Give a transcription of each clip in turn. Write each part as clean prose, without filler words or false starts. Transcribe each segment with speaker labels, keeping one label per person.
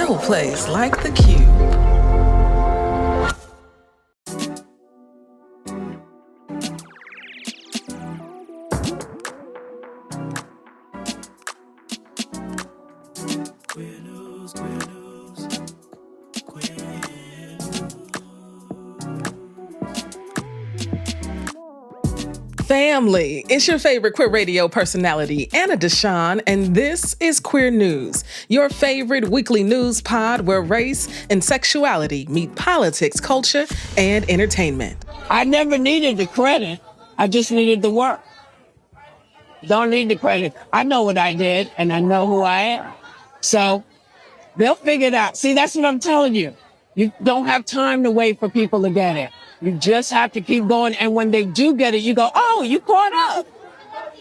Speaker 1: No place like the Q. Family, it's your favorite queer radio personality, Anna DeShawn, and this is Queer News, your favorite weekly news pod where race and sexuality meet politics, culture, and entertainment.
Speaker 2: I never needed the credit. I just needed the work. Don't need the credit. I know what I did, and I know who I am. So they'll figure it out. See, that's what I'm telling you. You don't have time to wait for people to get it. You just have to keep going. And when they do get it, you go, oh, you caught up.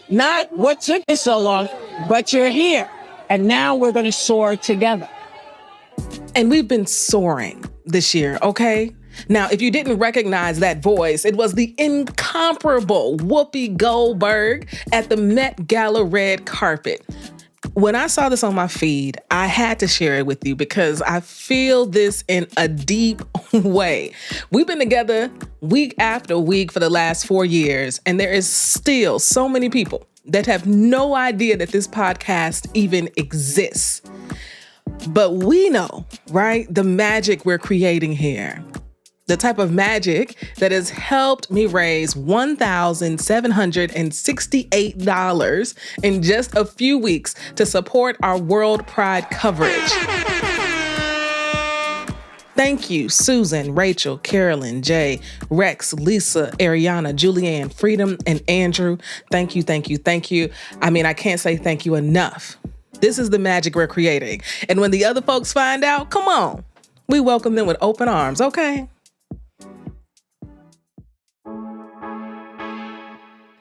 Speaker 2: Not what took you so long, but you're here. And now we're going to soar together.
Speaker 1: And we've been soaring this year, okay? Now, if you didn't recognize that voice, it was the incomparable Whoopi Goldberg at the Met Gala red carpet. When I saw this on my feed, I had to share it with you because I feel this in a deep way. We've been together week after week for the last 4 years, and there is still so many people that have no idea that this podcast even exists. But we know, right, the magic we're creating here. The type of magic that has helped me raise $1,768 in just a few weeks to support our World Pride coverage. Thank you, Susan, Rachel, Carolyn, Jay, Rex, Lisa, Ariana, Julianne, Freedom, and Andrew. Thank you, thank you, thank you. I mean, I can't say thank you enough. This is the magic we're creating. And when the other folks find out, come on, we welcome them with open arms, okay?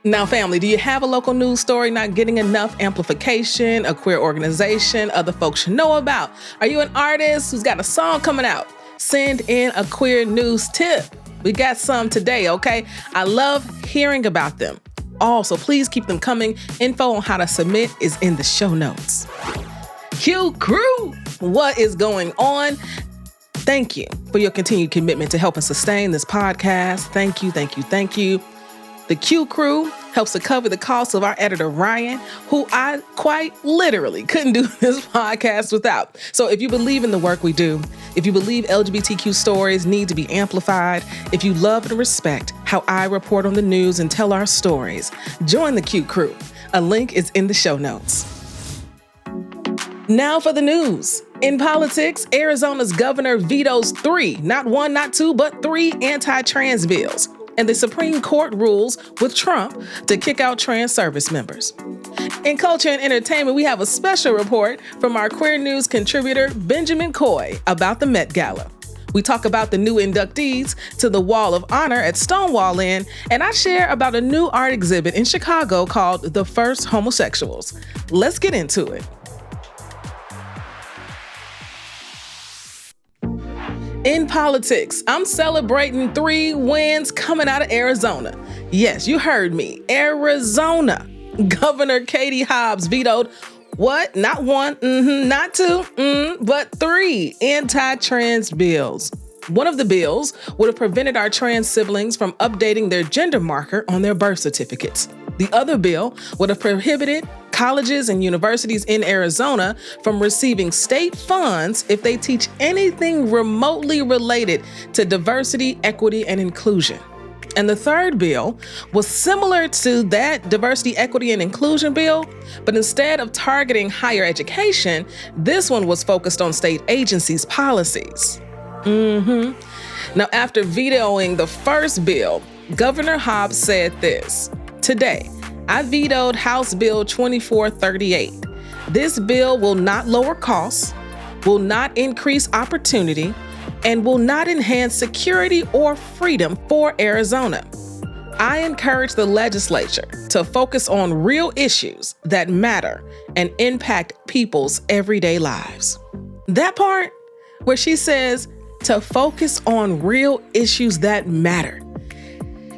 Speaker 1: Now, family, do you have a local news story not getting enough amplification, a queer organization other folks should know about? Are you an artist who's got a song coming out? Send in a queer news tip. We got some today, okay? I love hearing about them. Also, please keep them coming. Info on how to submit is in the show notes. Q Crew, what is going on? Thank you for your continued commitment to help us sustain this podcast. Thank you, thank you, thank you. The Q Crew helps to cover the cost of our editor, Ryan, who I quite literally couldn't do this podcast without. So if you believe in the work we do, if you believe LGBTQ stories need to be amplified, if you love and respect how I report on the news and tell our stories, join the Q Crew. A link is in the show notes. Now for the news. In politics, Arizona's governor vetoes 3, not 1, not 2, but 3 anti-trans bills. And the Supreme Court rules with Trump to kick out trans service members. In culture and entertainment, we have a special report from our Queer News contributor, Benjamin Coy, about the Met Gala. We talk about the new inductees to the Wall of Honor at Stonewall Inn, and I share about a new art exhibit in Chicago called The First Homosexuals. Let's get into it. In politics, I'm celebrating 3 wins coming out of Arizona. Yes, you heard me, Arizona. Governor Katie Hobbs vetoed what? Not 1, not 2, but 3 anti-trans bills. One of the bills would have prevented our trans siblings from updating their gender marker on their birth certificates. The other bill would have prohibited colleges and universities in Arizona from receiving state funds if they teach anything remotely related to diversity, equity, and inclusion. And the third bill was similar to that diversity, equity, and inclusion bill, but instead of targeting higher education, this one was focused on state agencies' policies. Now, after vetoing the first bill, Governor Hobbs said this: "Today, I vetoed House Bill 2438. This bill will not lower costs, will not increase opportunity, and will not enhance security or freedom for Arizona. I encourage the legislature to focus on real issues that matter and impact people's everyday lives." That part where she says to focus on real issues that matter.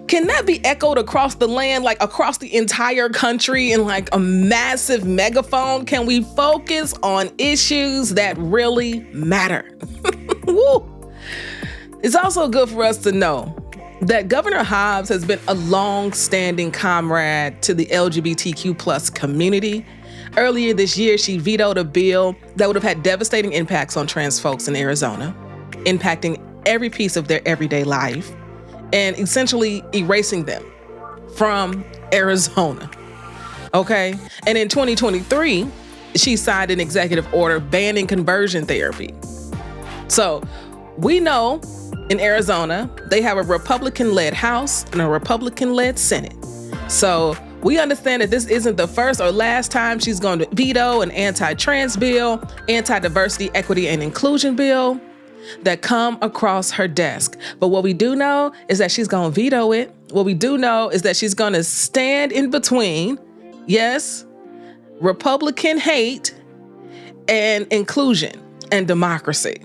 Speaker 1: Can that be echoed across the land, like across the entire country in like a massive megaphone? Can we focus on issues that really matter? Woo. It's also good for us to know that Governor Hobbs has been a long-standing comrade to the LGBTQ plus community. Earlier this year, she vetoed a bill that would have had devastating impacts on trans folks in Arizona, impacting every piece of their everyday life and essentially erasing them from Arizona. Okay? And in 2023, she signed an executive order banning conversion therapy. So we know in Arizona, they have a Republican-led House and a Republican-led Senate. So we understand that this isn't the first or last time she's going to veto an anti-trans bill, anti-diversity, equity, and inclusion bill that come across her desk. But what we do know is that she's going to veto it. What we do know is that she's going to stand in between, yes, Republican hate and inclusion and democracy.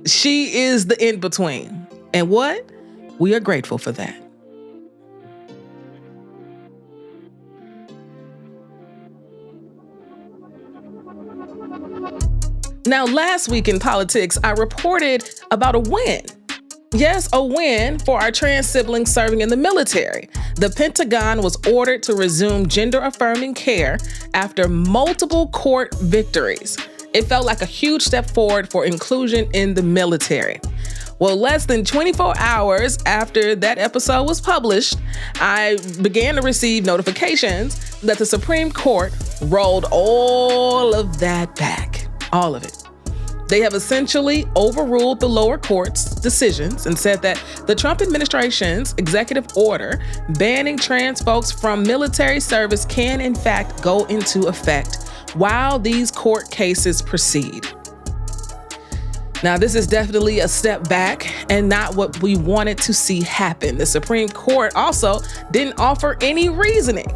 Speaker 1: She is the in-between. And what? We are grateful for that. Now, last week in politics, I reported about a win. Yes, a win for our trans siblings serving in the military. The Pentagon was ordered to resume gender-affirming care after multiple court victories. It felt like a huge step forward for inclusion in the military. Well, less than 24 hours after that episode was published, I began to receive notifications that the Supreme Court rolled all of that back. All of it. They have essentially overruled the lower court's decisions and said that the Trump administration's executive order banning trans folks from military service can in fact go into effect while these court cases proceed. Now, this is definitely a step back and not what we wanted to see happen. The Supreme Court also didn't offer any reasoning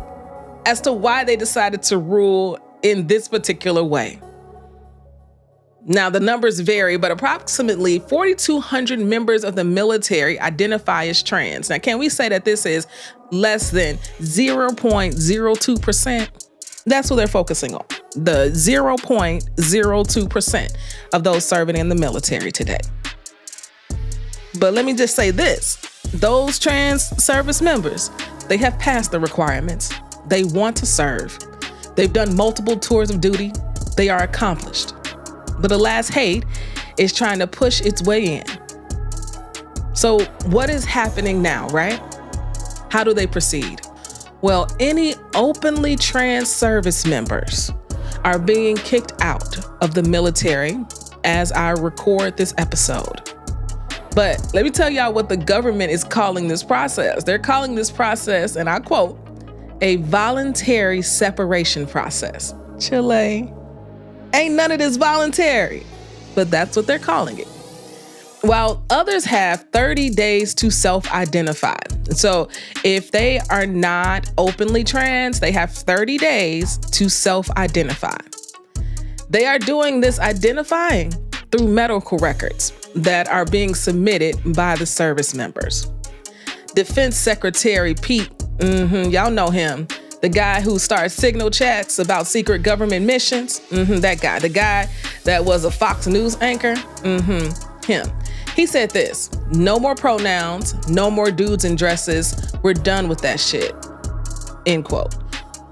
Speaker 1: as to why they decided to rule in this particular way. Now, the numbers vary, but approximately 4,200 members of the military identify as trans. Now, can we say that this is less than 0.02%? That's what they're focusing on, the 0.02% of those serving in the military today. But let me just say this, those trans service members, they have passed the requirements. They want to serve. They've done multiple tours of duty. They are accomplished. But alas, hate is trying to push its way in. So what is happening now, right? How do they proceed? Well, any openly trans service members are being kicked out of the military as I record this episode. But let me tell y'all what the government is calling this process. They're calling this process, and I quote, a voluntary separation process. Chile. Ain't none of this voluntary, but that's what they're calling it. While others have 30 days to self-identify. So if they are not openly trans, they have 30 days to self-identify. They are doing this identifying through medical records that are being submitted by the service members. Defense Secretary Pete, y'all know him, the guy who started signal chats about secret government missions, that guy, the guy that was a Fox News anchor, him. He said this, no more pronouns, no more dudes in dresses, we're done with that shit, end quote.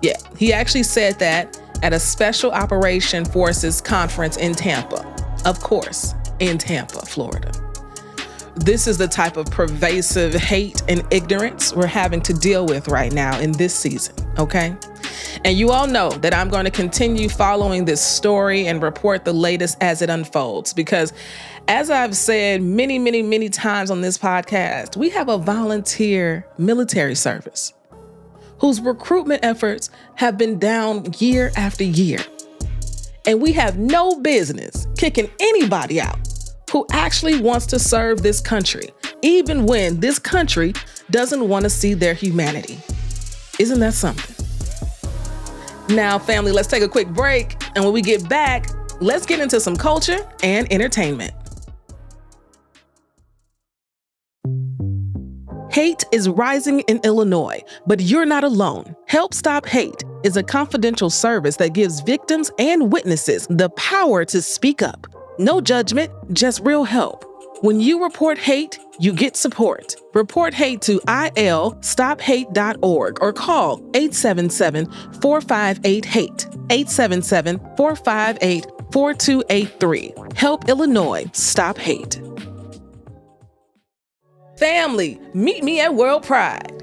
Speaker 1: Yeah, he actually said that at a Special Operation Forces conference in Tampa, of course, in Tampa, Florida. This is the type of pervasive hate and ignorance we're having to deal with right now in this season, okay? And you all know that I'm going to continue following this story and report the latest as it unfolds because as I've said many, many, many times on this podcast, we have a volunteer military service whose recruitment efforts have been down year after year. And we have no business kicking anybody out who actually wants to serve this country, even when this country doesn't want to see their humanity. Isn't that something? Now, family, let's take a quick break. And when we get back, let's get into some culture and entertainment. Hate is rising in Illinois, but you're not alone. Help Stop Hate is a confidential service that gives victims and witnesses the power to speak up. No judgment, just real help. When you report hate, you get support. Report hate to ilstophate.org or call 877-458-HATE, 877-458-4283. Help Illinois Stop Hate. Family, meet me at World Pride.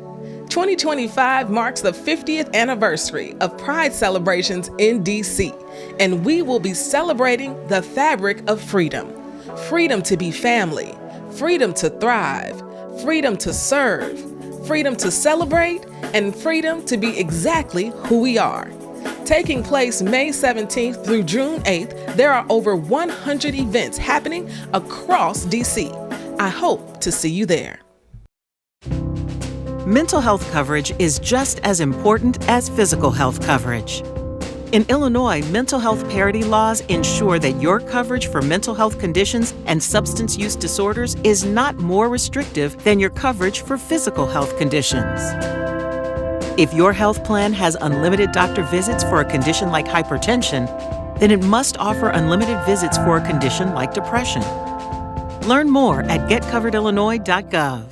Speaker 1: 2025 marks the 50th anniversary of Pride celebrations in DC, and we will be celebrating the fabric of freedom. Freedom to be family, freedom to thrive, freedom to serve, freedom to celebrate, and freedom to be exactly who we are. Taking place May 17th through June 8th, there are over 100 events happening across DC. I hope to see you there.
Speaker 3: Mental health coverage is just as important as physical health coverage. In Illinois, mental health parity laws ensure that your coverage for mental health conditions and substance use disorders is not more restrictive than your coverage for physical health conditions. If your health plan has unlimited doctor visits for a condition like hypertension, then it must offer unlimited visits for a condition like depression. Learn more at getcoveredillinois.gov.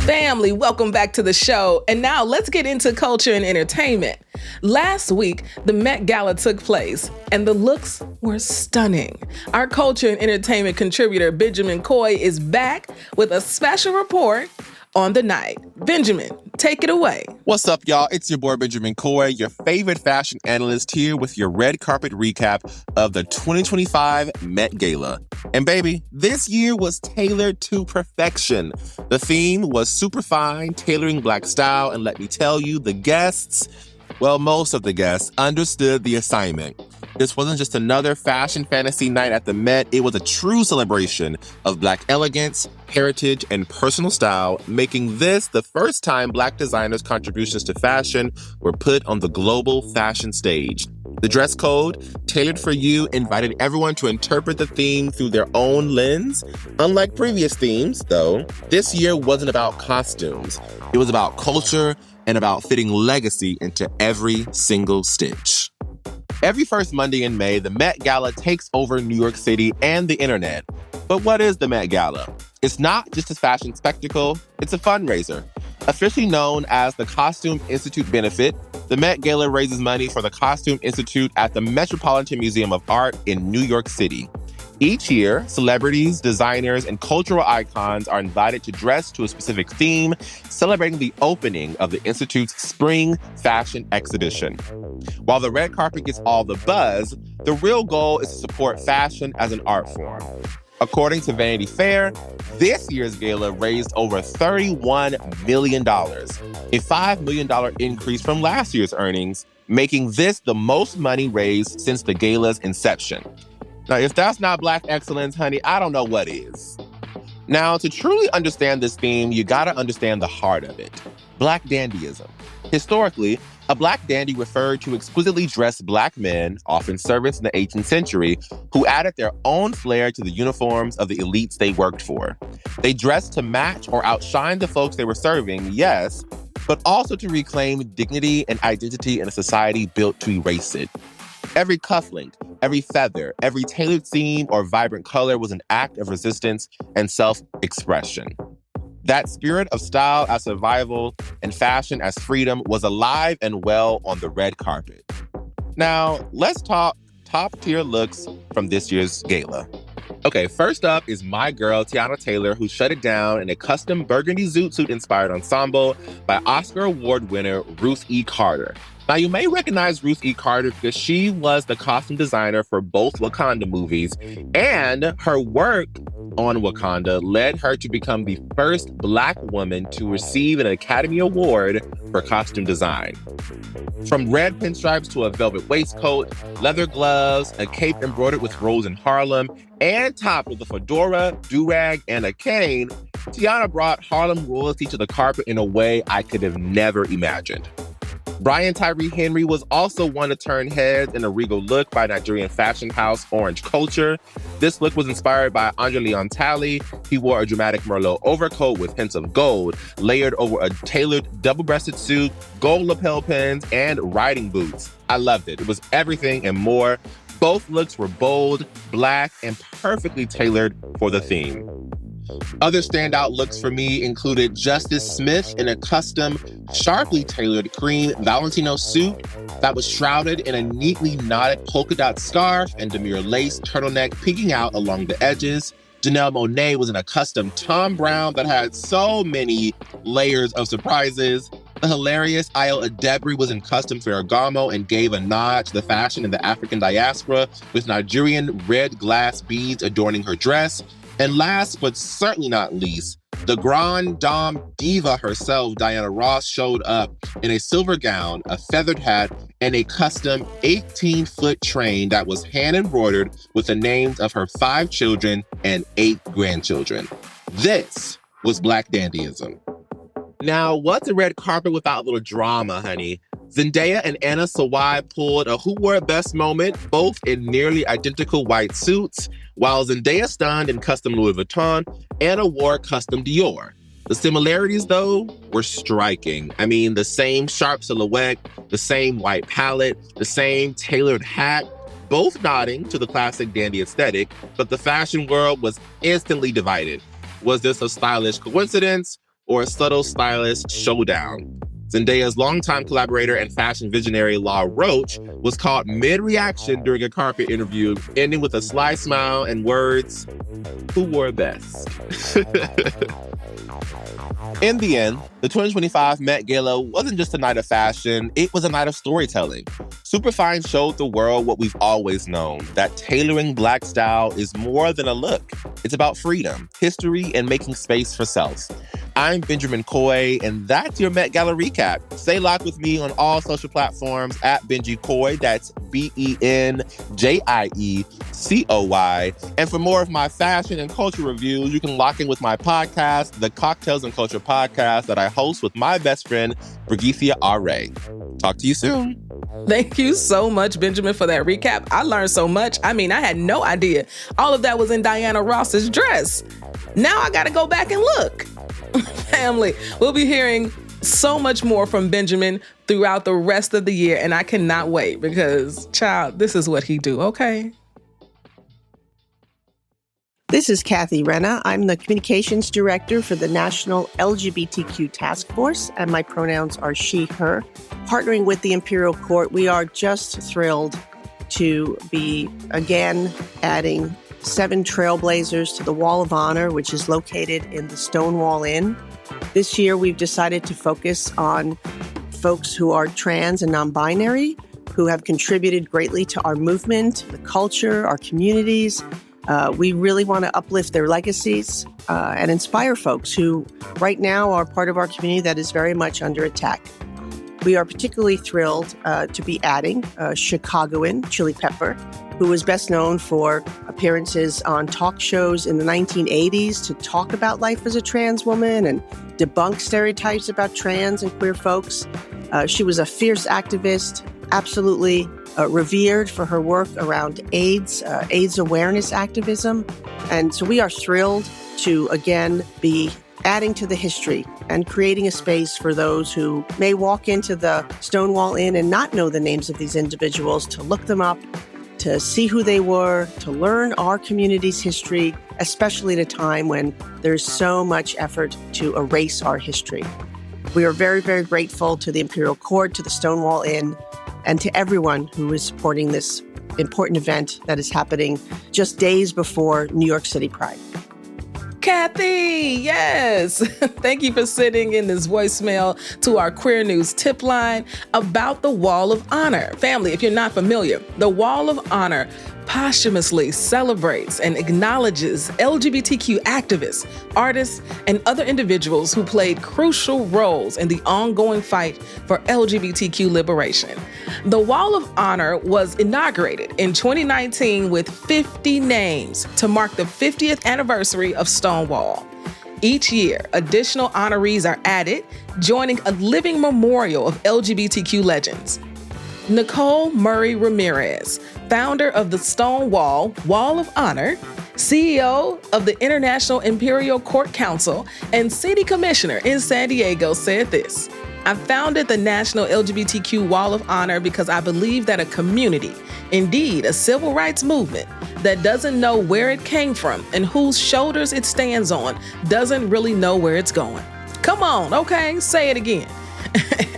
Speaker 1: Family, welcome back to the show. And now let's get into culture and entertainment. Last week, the Met Gala took place, and the looks were stunning. Our culture and entertainment contributor, Benjamin Coy, is back with a special report on the night. Benjamin, take it away.
Speaker 4: What's up, y'all? It's your boy, Benjamin Coy, your favorite fashion analyst here with your red carpet recap of the 2025 Met Gala. And baby, this year was tailored to perfection. The theme was Superfine, tailoring Black style, and let me tell you, the guests, well, most of the guests understood the assignment. This wasn't just another fashion fantasy night at the Met. It was a true celebration of Black elegance, heritage, and personal style, making this the first time Black designers' contributions to fashion were put on the global fashion stage. The dress code, tailored for you, invited everyone to interpret the theme through their own lens. Unlike previous themes, though, this year wasn't about costumes. It was about culture and about fitting legacy into every single stitch. Every first Monday in May, the Met Gala takes over New York City and the internet. But what is the Met Gala? It's not just a fashion spectacle, it's a fundraiser. Officially known as the Costume Institute Benefit, the Met Gala raises money for the Costume Institute at the Metropolitan Museum of Art in New York City. Each year, celebrities, designers, and cultural icons are invited to dress to a specific theme, celebrating the opening of the Institute's spring fashion exhibition. While the red carpet gets all the buzz, the real goal is to support fashion as an art form. According to Vanity Fair, this year's gala raised over $31 million, a $5 million increase from last year's earnings, making this the most money raised since the gala's inception. Now, if that's not Black excellence, honey, I don't know what is. Now, to truly understand this theme, you gotta understand the heart of it. Black dandyism. Historically, a Black dandy referred to exquisitely dressed Black men, often servants in the 18th century, who added their own flair to the uniforms of the elites they worked for. They dressed to match or outshine the folks they were serving, yes, but also to reclaim dignity and identity in a society built to erase it. Every cufflink, every feather, every tailored seam or vibrant color was an act of resistance and self-expression. That spirit of style as survival and fashion as freedom was alive and well on the red carpet. Now, let's talk top-tier looks from this year's gala. Okay, first up is my girl, Teyana Taylor, who shut it down in a custom burgundy zoot suit-inspired ensemble by Oscar Award winner Ruth E. Carter. Now, you may recognize Ruth E. Carter because she was the costume designer for both Wakanda movies, and her work on Wakanda led her to become the first Black woman to receive an Academy Award for costume design. From red pinstripes to a velvet waistcoat, leather gloves, a cape embroidered with Rose in Harlem, and topped with a fedora, do-rag, and a cane, Teyana brought Harlem royalty to the carpet in a way I could have never imagined. Brian Tyree Henry was also one to turn heads in a regal look by Nigerian fashion house Orange Culture. This look was inspired by Andre Leon Talley. He wore a dramatic Merlot overcoat with hints of gold, layered over a tailored double-breasted suit, gold lapel pins, and riding boots. I loved it. It was everything and more. Both looks were bold, black, and perfectly tailored for the theme. Other standout looks for me included Justice Smith in a custom, sharply tailored cream Valentino suit that was shrouded in a neatly knotted polka dot scarf and demure lace turtleneck peeking out along the edges. Janelle Monáe was in a custom Tom Brown that had so many layers of surprises. The hilarious Ayo Edebiri was in custom Ferragamo and gave a nod to the fashion in the African diaspora with Nigerian red glass beads adorning her dress. And last but certainly not least, the Grande Dame diva herself, Diana Ross, showed up in a silver gown, a feathered hat, and a custom 18-foot train that was hand-embroidered with the names of her 5 children and 8 grandchildren. This was Black dandyism. Now, what's a red carpet without a little drama, honey? Zendaya and Anna Sawai pulled a who wore it best moment, both in nearly identical white suits. While Zendaya stunned in custom Louis Vuitton, Anna wore custom Dior. The similarities, though, were striking. I mean, the same sharp silhouette, the same white palette, the same tailored hat, both nodding to the classic dandy aesthetic, but the fashion world was instantly divided. Was this a stylish coincidence or a subtle stylist showdown? Zendaya's longtime collaborator and fashion visionary Law Roach was caught mid-reaction during a carpet interview, ending with a sly smile and words, "Who wore best?" In the end, the 2025 Met Gala wasn't just a night of fashion, it was a night of storytelling. Superfine showed the world what we've always known, that tailoring Black style is more than a look. It's about freedom, history, and making space for self. I'm Benjamin Coy, and that's your Met Gala recap. Stay locked with me on all social platforms at Benji Coy. That's BenjieCoy. And for more of my fashion and culture reviews, you can lock in with my podcast, the Cocktails and Culture Podcast, that I host with my best friend, Brigitte R. Talk to you soon.
Speaker 1: Thank you so much, Benjamin, for that recap. I learned so much. I mean, I had no idea all of that was in Diana Ross's dress. Now I got to go back and look. Family, we'll be hearing so much more from Benjamin throughout the rest of the year, and I cannot wait because, child, this is what he do, okay?
Speaker 5: This is Kathy Renna. I'm the Communications Director for the National LGBTQ Task Force, and my pronouns are she, her. Partnering with the Imperial Court, we are just thrilled to be, again, adding 7 trailblazers to the Wall of Honor, which is located in the Stonewall Inn. This year, we've decided to focus on folks who are trans and non-binary, who have contributed greatly to our movement, the culture, our communities. We really want to uplift their legacies and inspire folks who right now are part of our community that is very much under attack. We are particularly thrilled to be adding Chicagoan Chili Pepper, who was best known for appearances on talk shows in the 1980s to talk about life as a trans woman and debunk stereotypes about trans and queer folks. She was a fierce activist, absolutely revered for her work around AIDS awareness activism. And so we are thrilled to, again, be adding to the history and creating a space for those who may walk into the Stonewall Inn and not know the names of these individuals, to look them up, to see who they were, to learn our community's history, especially at a time when there's so much effort to erase our history. We are very, very grateful to the Imperial Court, to the Stonewall Inn, and to everyone who is supporting this important event that is happening just days before New York City Pride.
Speaker 1: Kathy, yes. Thank you for sending in this voicemail to our Queer News tip line about the Wall of Honor. Family, if you're not familiar, the Wall of Honor posthumously celebrates and acknowledges LGBTQ activists, artists, and other individuals who played crucial roles in the ongoing fight for LGBTQ liberation. The Wall of Honor was inaugurated in 2019 with 50 names to mark the 50th anniversary of Stonewall. Each year, additional honorees are added, joining a living memorial of LGBTQ legends. Nicole Murray Ramirez, founder of the Stonewall Wall of Honor, CEO of the International Imperial Court Council, and city commissioner in San Diego, said this: "I founded the National LGBTQ Wall of Honor because I believe that a community, indeed a civil rights movement, that doesn't know where it came from and whose shoulders it stands on doesn't really know where it's going." Come on, okay? Say it again.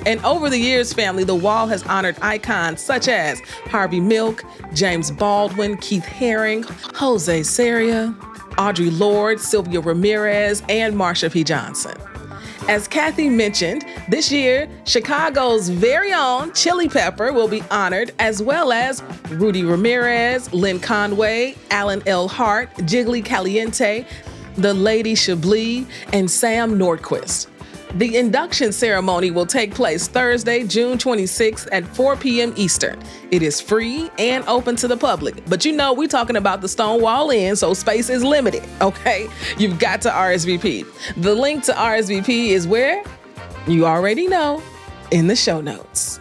Speaker 1: And over the years, family, the wall has honored icons such as Harvey Milk, James Baldwin, Keith Haring, Jose Sarria, Audre Lorde, Sylvia Ramirez, and Marsha P. Johnson. As Kathy mentioned, this year, Chicago's very own Chili Pepper will be honored, as well as Rudy Ramirez, Lynn Conway, Alan L. Hart, Jiggly Caliente, the Lady Chablis, and Sam Nordquist. The induction ceremony will take place Thursday, June 26th at 4 p.m. Eastern. It is free and open to the public. But you know, we're talking about the Stonewall Inn, so space is limited, okay? You've got to RSVP. The link to RSVP is where? You already know, in the show notes.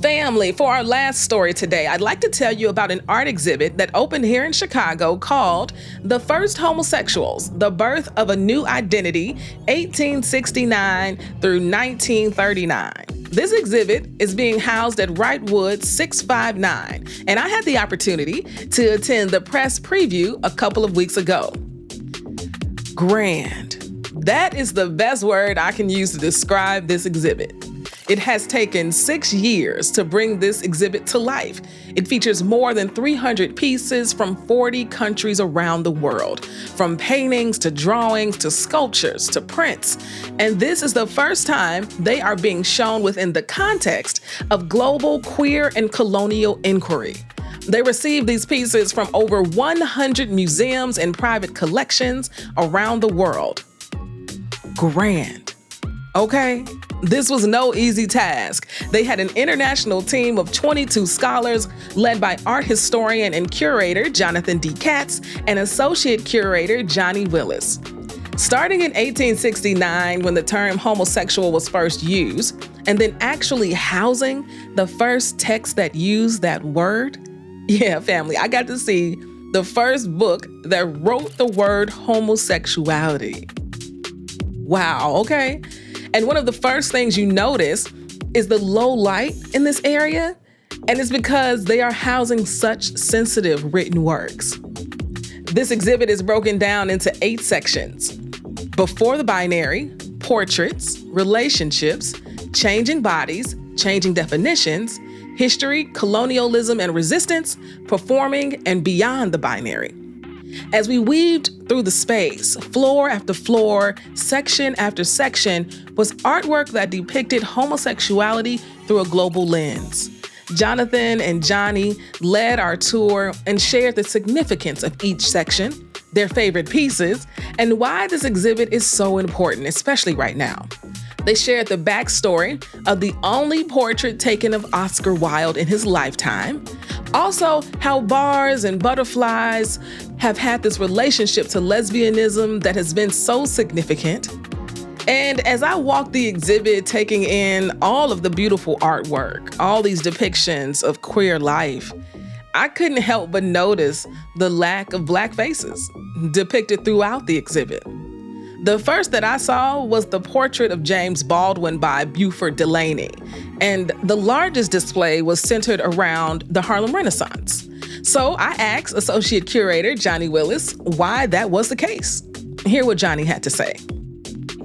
Speaker 1: Family, for our last story today, I'd like to tell you about an art exhibit that opened here in Chicago called The First Homosexuals, The Birth of a New Identity, 1869 through 1939. This exhibit is being housed at Wrightwood 659, and I had the opportunity to attend the press preview a couple of weeks ago. Grand. That is the best word I can use to describe this exhibit. It has taken 6 years to bring this exhibit to life. It features more than 300 pieces from 40 countries around the world, from paintings to drawings to sculptures to prints. And this is the first time they are being shown within the context of global queer and colonial inquiry. They received these pieces from over 100 museums and private collections around the world. Grand. Okay? This was no easy task. They had an international team of 22 scholars led by art historian and curator Jonathan D. Katz and associate curator Johnny Willis. Starting in 1869, when the term homosexual was first used, and then actually housing the first text that used that word, yeah, family, I got to see the first book that wrote the word homosexuality. Wow, okay? And one of the first things you notice is the low light in this area, and it's because they are housing such sensitive written works. This exhibit is broken down into 8 sections: before the binary, portraits, relationships, changing bodies, changing definitions, history, colonialism and resistance, performing, and beyond the binary. As we weaved through the space, floor after floor, section after section, was artwork that depicted homosexuality through a global lens. Jonathan and Johnny led our tour and shared the significance of each section, their favorite pieces, and why this exhibit is so important, especially right now. They shared the backstory of the only portrait taken of Oscar Wilde in his lifetime. Also, how bars and butterflies have had this relationship to lesbianism that has been so significant. And as I walked the exhibit, taking in all of the beautiful artwork, all these depictions of queer life, I couldn't help but notice the lack of Black faces depicted throughout the exhibit. The first that I saw was the portrait of James Baldwin by Buford Delaney, and the largest display was centered around the Harlem Renaissance. So I asked Associate Curator Johnny Willis why that was the case. Hear what Johnny had to say.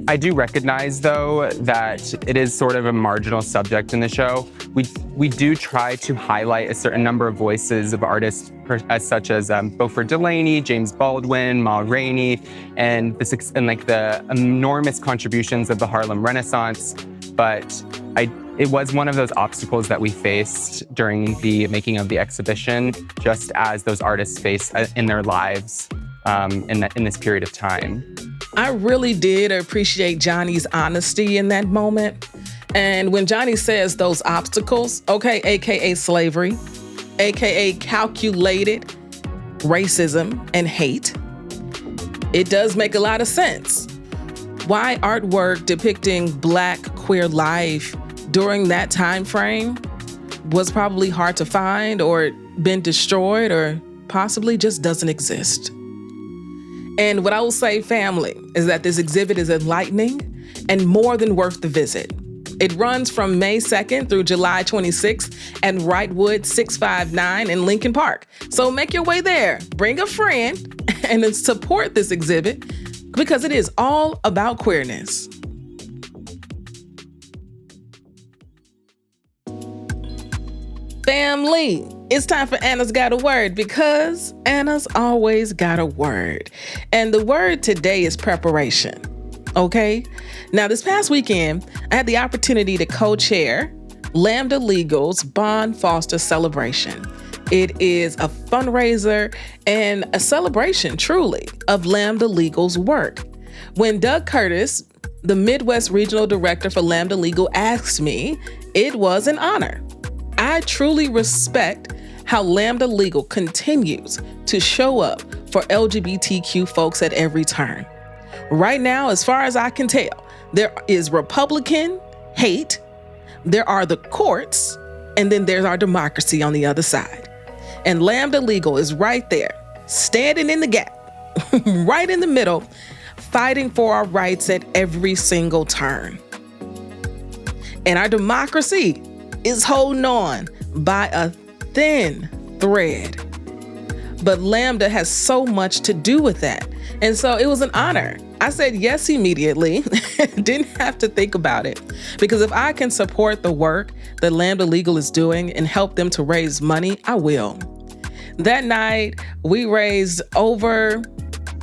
Speaker 6: I do recognize, though, that it is sort of a marginal subject in the show. We do try to highlight a certain number of voices of artists, such as Beaufort Delaney, James Baldwin, Ma Rainey, and the enormous contributions of the Harlem Renaissance. But it was one of those obstacles that we faced during the making of the exhibition, just as those artists face in their lives in this period of time.
Speaker 1: I really did appreciate Johnny's honesty in that moment. And when Johnny says those obstacles, okay, AKA slavery, aka calculated racism and hate, it does make a lot of sense why artwork depicting Black queer life during that time frame was probably hard to find or been destroyed or possibly just doesn't exist. And what I will say, family, is that this exhibit is enlightening and more than worth the visit. It runs from May 2nd through July 26th at Wrightwood 659 in Lincoln Park. So make your way there, bring a friend, and then support this exhibit because it is all about queerness. Family, it's time for Anna's Got a Word because Anna's always got a word. And the word today is preparation. Okay? Now, this past weekend, I had the opportunity to co-chair Lambda Legal's Bond Foster Celebration. It is a fundraiser and a celebration, truly, of Lambda Legal's work. When Doug Curtis, the Midwest Regional Director for Lambda Legal, asked me, it was an honor. I truly respect how Lambda Legal continues to show up for LGBTQ folks at every turn. Right now, as far as I can tell, there is Republican hate, there are the courts, and then there's our democracy on the other side. And Lambda Legal is right there, standing in the gap, right in the middle, fighting for our rights at every single turn. And our democracy is holding on by a thin thread. But Lambda has so much to do with that. And so it was an honor. I said yes immediately, didn't have to think about it. Because if I can support the work that Lambda Legal is doing and help them to raise money, I will. That night, we raised over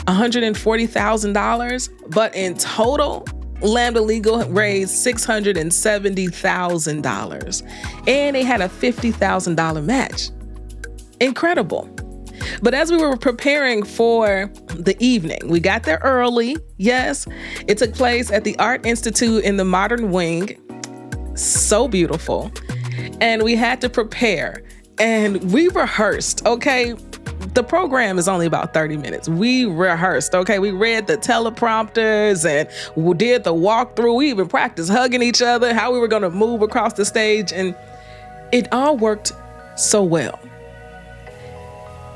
Speaker 1: $140,000, but in total, Lambda Legal raised $670,000, and they had a $50,000 match. Incredible. But as we were preparing for the evening, we got there early. Yes, it took place at the Art Institute in the Modern Wing. So beautiful. And we had to prepare, and we rehearsed, okay? The program is only about 30 minutes. We rehearsed, okay? We read the teleprompters and we did the walkthrough. We even practiced hugging each other, how we were gonna move across the stage, and it all worked so well.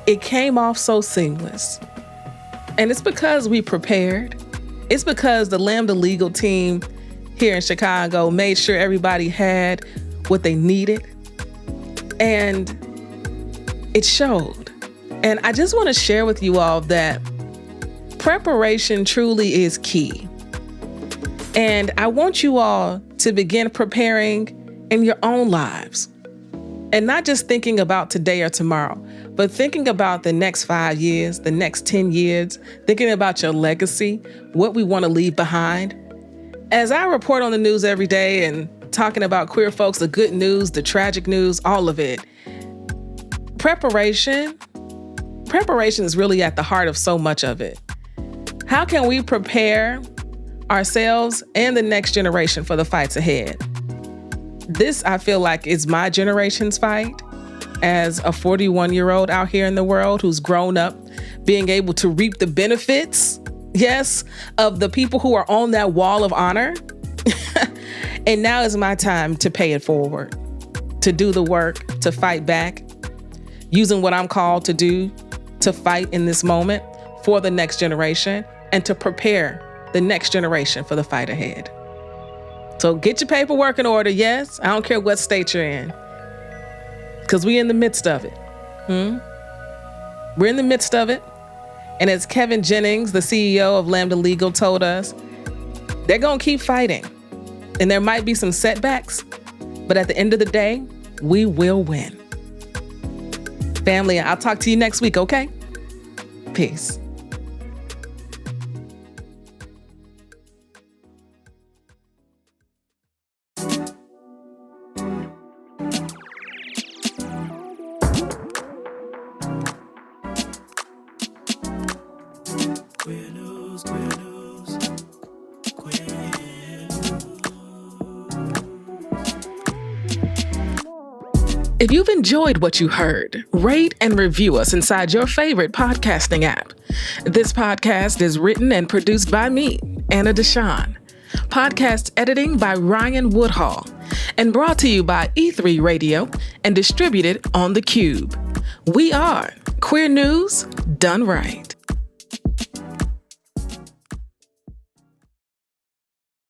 Speaker 1: It came off so seamless. And it's because we prepared. It's because the Lambda Legal team here in Chicago made sure everybody had what they needed. And it showed. And I just want to share with you all that preparation truly is key. And I want you all to begin preparing in your own lives. And not just thinking about today or tomorrow, but thinking about the next 5 years, the next 10 years, thinking about your legacy, what we want to leave behind. As I report on the news every day and talking about queer folks, the good news, the tragic news, all of it, preparation is really at the heart of so much of it. How can we prepare ourselves and the next generation for the fights ahead? This, I feel like, is my generation's fight as a 41-year-old out here in the world who's grown up being able to reap the benefits, yes, of the people who are on that wall of honor. And now is my time to pay it forward, to do the work, to fight back, using what I'm called to do, to fight in this moment for the next generation and to prepare the next generation for the fight ahead. So get your paperwork in order, yes? I don't care what state you're in, because we're in the midst of it. We're in the midst of it. And as Kevin Jennings, the CEO of Lambda Legal, told us, they're going to keep fighting. And there might be some setbacks, but at the end of the day, we will win. Family, I'll talk to you next week, okay? Peace. If you've enjoyed what you heard, rate and review us inside your favorite podcasting app. This podcast is written and produced by me, Anna DeShawn. Podcast editing by Ryan Woodhall, and brought to you by E3 Radio and distributed on The Cube. We are Queer News Done Right.